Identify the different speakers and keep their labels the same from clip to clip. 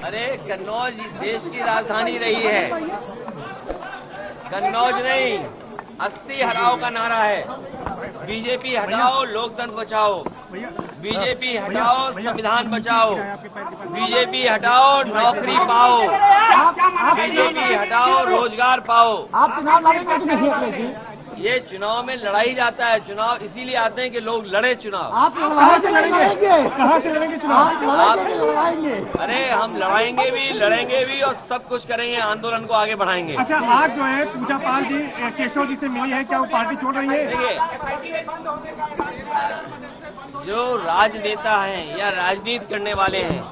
Speaker 1: अरे कन्नौज देश की राजधानी रही है, कन्नौज नहीं। 80 हटाओ का नारा है। बीजेपी हटाओ, लोकतंत्र बचाओ। बीजेपी हटाओ, संविधान बचाओ। बीजेपी हटाओ, नौकरी पाओ। बीजेपी हटाओ, रोजगार पाओ।
Speaker 2: आप चुनाव लड़ेंगे कि नहीं अखिलेश?
Speaker 1: ये चुनाव में लड़ाई जाता है। चुनाव इसीलिए आते हैं कि लोग लड़े चुनाव।
Speaker 2: आप कहाँ से लड़ेंगे? कहाँ से लड़ेंगे चुनाव?
Speaker 1: आप
Speaker 2: लड़ाएंगे?
Speaker 1: अरे हम लड़ाएंगे भी, लड़ेंगे भी और सब कुछ करेंगे, आंदोलन को आगे बढ़ाएंगे।
Speaker 3: अच्छा, आज जो है पूजा पाल जी केशव जी से मिली है, क्या वो पार्टी छोड़ रही है?
Speaker 1: देखिए, जो राजनेता हैं या राजनीति करने वाले हैं,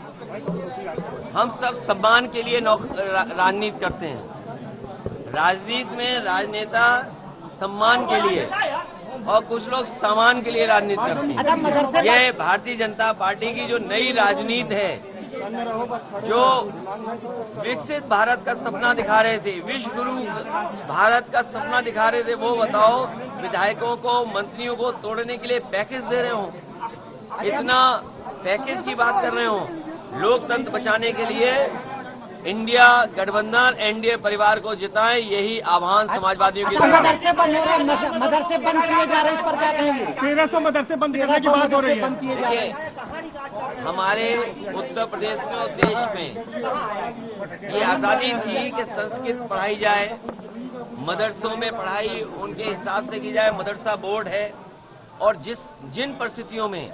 Speaker 1: हम सब सम्मान के लिए राजनीति करते हैं। राजनीति में राजनेता सम्मान के लिए और कुछ लोग सामान के लिए राजनीति करते हैं। ये भारतीय जनता पार्टी की जो नई राजनीति है, जो विकसित भारत का सपना दिखा रहे थे, विश्व गुरु भारत का सपना दिखा रहे थे, वो बताओ विधायकों को, मंत्रियों को तोड़ने के लिए पैकेज दे रहे हो, इतना पैकेज की बात कर रहे हो। लोकतंत्र बचाने के लिए इंडिया गठबंधन एनडीए परिवार को जिताएं, यही आह्वान समाजवादियों की तरफ
Speaker 2: मदरसे बंद हो रहे, मदरसे बंद किए जा रहे हैं, इस पर क्या कहेंगे?
Speaker 3: 1300 मदरसे बंद करने की बात हो रही है।
Speaker 1: हमारे उत्तर प्रदेश में और देश में ये आजादी थी कि संस्कृत पढ़ाई जाए, मदरसों में पढ़ाई उनके हिसाब से की जाए। मदरसा बोर्ड है और जिन परिस्थितियों में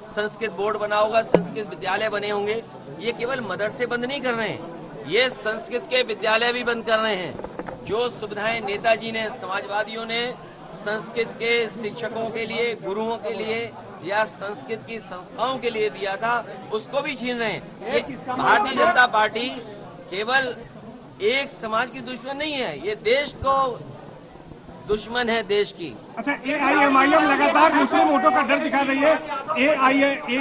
Speaker 1: संस्कृत बोर्ड बना होगा, संस्कृत विद्यालय बने होंगे, ये केवल मदरसे बंद नहीं कर रहे हैं, ये संस्कृत के विद्यालय भी बंद कर रहे हैं। जो सुविधाएं नेताजी ने, समाजवादियों ने संस्कृत के शिक्षकों के लिए, गुरुओं के लिए या संस्कृत की संस्थाओं के लिए दिया था, उसको भी छीन रहे हैं। ये भारतीय जनता पार्टी केवल एक समाज की दुश्मन नहीं है, ये देश को दुश्मन है, देश की।
Speaker 3: अच्छा, AIMIM लगातार मुस्लिम वोटों का डर दिखा रही है।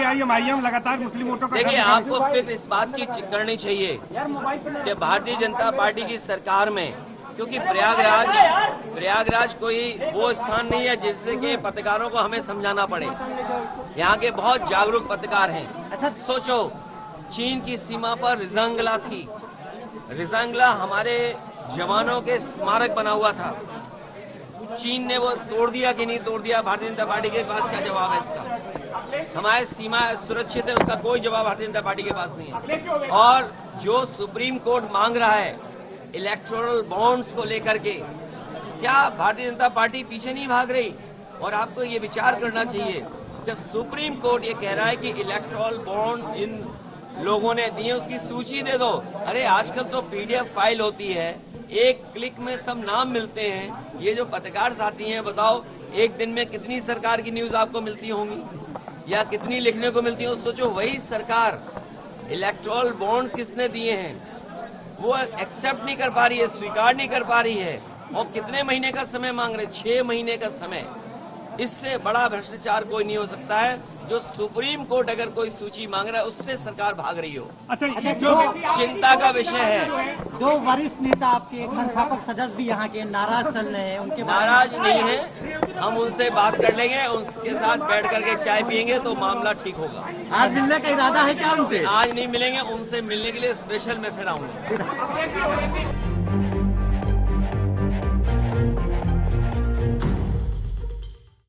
Speaker 3: AIMIM लगातार मुस्लिम वोटों का।
Speaker 1: देखिए, आपको फिक्र इस बात की करनी चाहिए कि भारतीय जनता पार्टी की सरकार में, क्योंकि प्रयागराज कोई वो स्थान नहीं है जिससे कि पत्रकारों को हमें समझाना पड़े। यहाँ के बहुत जागरूक पत्रकार हैं। सोचो, चीन की सीमा पर रिजांगला थी। रिजांगला हमारे जवानों के स्मारक बना हुआ था। चीन ने वो तोड़ दिया कि नहीं तोड़ दिया, भारतीय जनता पार्टी के पास क्या जवाब है इसका? हमारी सीमा सुरक्षित है, उसका कोई जवाब भारतीय जनता पार्टी के पास नहीं है। और जो सुप्रीम कोर्ट मांग रहा है इलेक्टोरल बॉन्ड्स को लेकर के, क्या भारतीय जनता पार्टी पीछे नहीं भाग रही? और आपको ये विचार करना चाहिए, जब सुप्रीम कोर्ट ये कह रहा है कि इलेक्टोरल बॉन्ड्स जिन लोगों ने दिए उसकी सूची दे दो। अरे आजकल तो PDF फाइल होती है, एक क्लिक में सब नाम मिलते हैं। ये जो पत्रकार साथी हैं, बताओ एक दिन में कितनी सरकार की न्यूज आपको मिलती होंगी या कितनी लिखने को मिलती हो? सोचो, वही सरकार इलेक्टोरल बॉन्ड्स किसने दिए हैं वो एक्सेप्ट नहीं कर पा रही है, स्वीकार नहीं कर पा रही है, और कितने महीने का समय मांग रहे? 6 महीने का समय। इससे बड़ा भ्रष्टाचार कोई नहीं हो सकता है। जो सुप्रीम कोर्ट अगर कोई सूची मांग रहा है, उससे सरकार भाग रही हो।
Speaker 3: अच्छा,
Speaker 1: जो चिंता का विषय है।
Speaker 2: जो वरिष्ठ नेता आपके संस्थापक सदस्य भी यहाँ के नाराज चल रहे हैं, उनके
Speaker 1: नाराज नहीं है, हम उनसे बात कर लेंगे, उनके साथ बैठ करके चाय पियेंगे तो मामला ठीक होगा।
Speaker 2: आज मिलने का इरादा है क्या उनसे?
Speaker 1: आज नहीं मिलेंगे, उनसे मिलने के लिए स्पेशल मैं फिर आऊंगा।